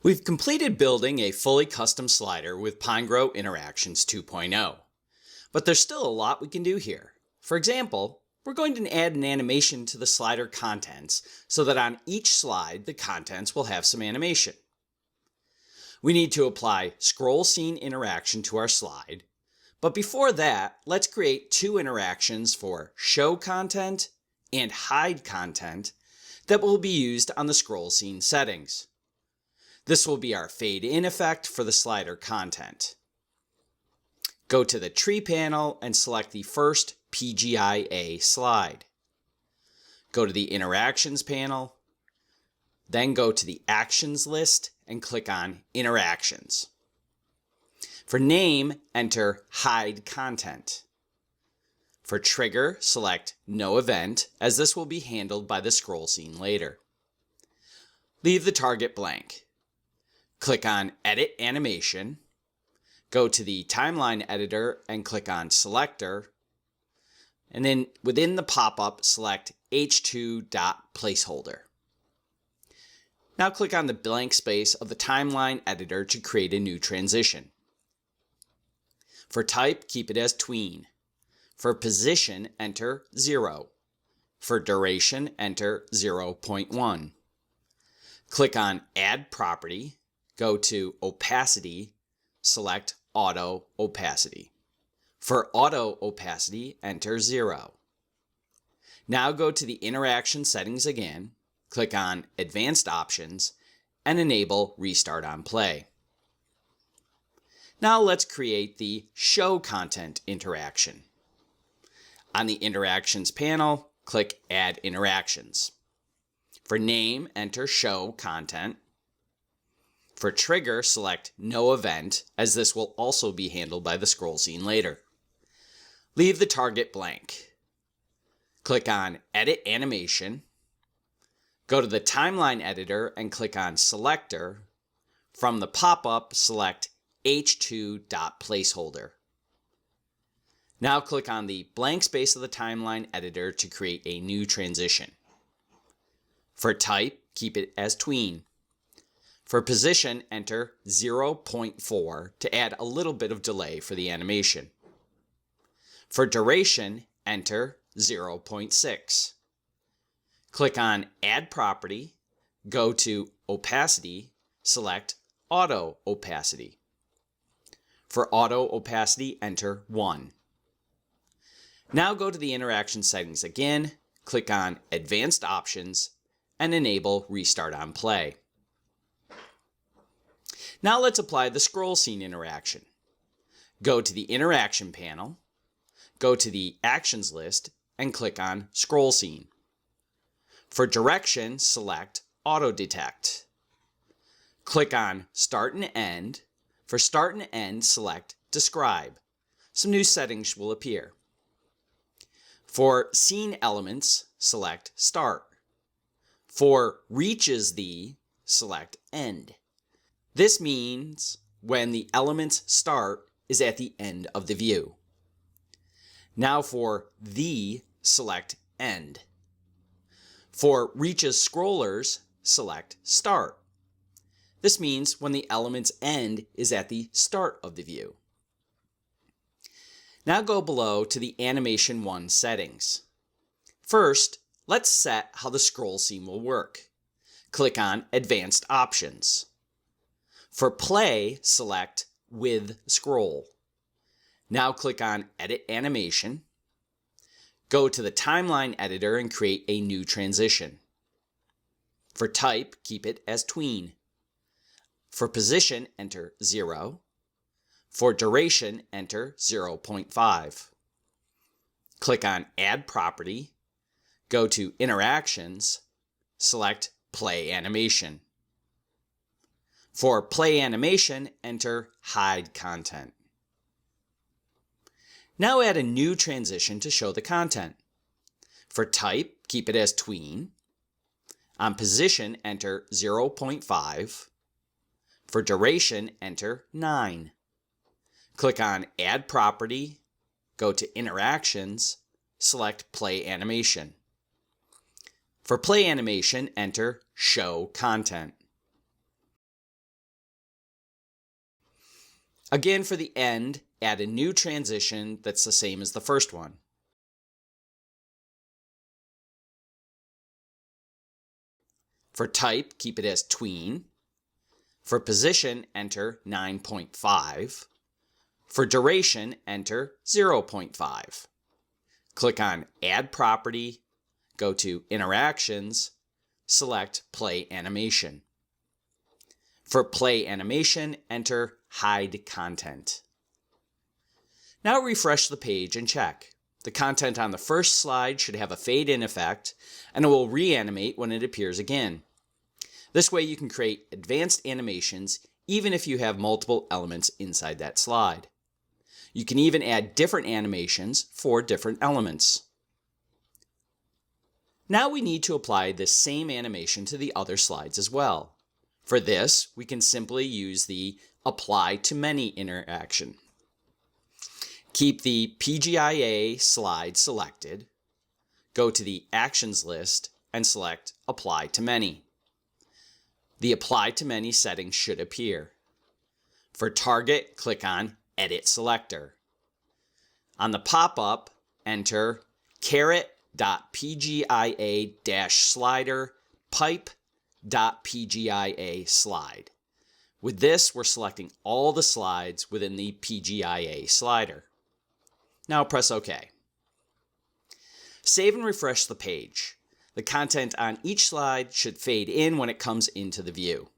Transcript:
We've completed building a fully custom slider with Pinegrow Interactions 2.0, but there's still a lot we can do here. For example, we're going to add an animation to the slider contents so that on each slide the contents will have some animation. We need to apply scroll scene interaction to our slide, but before that, let's create two interactions for show content and hide content that will be used on the scroll scene settings. This will be our fade in effect for the slider content. Go to the tree panel and select the first PGI-A slide. Go to the interactions panel, then go to the actions list and click on interactions. For name, enter hide content. For trigger, select no event, as this will be handled by the scroll scene later. Leave the target blank. Click on Edit Animation, go to the Timeline Editor and click on Selector, and then within the pop-up select H2.Placeholder. Now click on the blank space of the Timeline Editor to create a new transition. For type, keep it as tween. For position, enter 0. For duration, enter 0.1. Click on Add Property. Go to Opacity, select Auto Opacity. For Auto Opacity, enter 0. Now go to the Interaction settings again, click on Advanced Options, and enable Restart on Play. Now let's create the Show Content interaction. On the Interactions panel, click Add Interactions. For name, enter Show Content. For trigger, select no event, as this will also be handled by the scroll scene later. Leave the target blank. Click on Edit Animation. Go to the Timeline Editor and click on Selector. From the pop-up, select H2.Placeholder. Now click on the blank space of the Timeline Editor to create a new transition. For type, keep it as tween. For position, enter 0.4 to add a little bit of delay for the animation. For duration, enter 0.6. Click on Add Property, go to Opacity, select Auto Opacity. For Auto Opacity, enter 1. Now go to the Interaction settings again, click on Advanced Options, and enable Restart on Play. Now let's apply the scroll scene interaction. Go to the Interaction panel, go to the Actions list, and click on Scroll Scene. For direction, select Auto Detect. Click on Start and End. For Start and End, select Describe. Some new settings will appear. For Scene Elements, select Start. For Reaches the, select End. This means when the element's start is at the end of the view. Now for the, select End. For Reaches Scrollers, select Start. This means when the element's end is at the start of the view. Now go below to the Animation 1 settings. First, let's set how the scroll scene will work. Click on Advanced Options. For play, select With Scroll. Now click on Edit Animation. Go to the Timeline Editor and create a new transition. For type, keep it as tween. For position, enter 0. For duration, enter 0.5. Click on Add Property. Go to Interactions. Select Play Animation. For Play Animation, enter Hide Content. Now add a new transition to show the content. For type, keep it as tween. On position, enter 0.5. For duration, enter 9. Click on Add Property, go to Interactions, select Play Animation. For Play Animation, enter Show Content. Again, for the end, add a new transition that's the same as the first one. For type, keep it as tween. For position, enter 9.5. For duration, enter 0.5. Click on Add Property, go to Interactions, select Play Animation. For Play Animation, enter Hide Content. Now refresh the page and check. The content on the first slide should have a fade-in effect, and it will reanimate when it appears again. This way you can create advanced animations even if you have multiple elements inside that slide. You can even add different animations for different elements. Now we need to apply this same animation to the other slides as well. For this, we can simply use the Apply to Many interaction. Keep the PGIA slide selected, go to the Actions list, and select Apply to Many. The Apply to Many setting should appear. For Target, click on Edit Selector. On the pop-up, enter caret.pgia-slider pipe.pgia slide. With this, we're selecting all the slides within the PGIA slider. Now press OK. Save and refresh the page. The content on each slide should fade in when it comes into the view.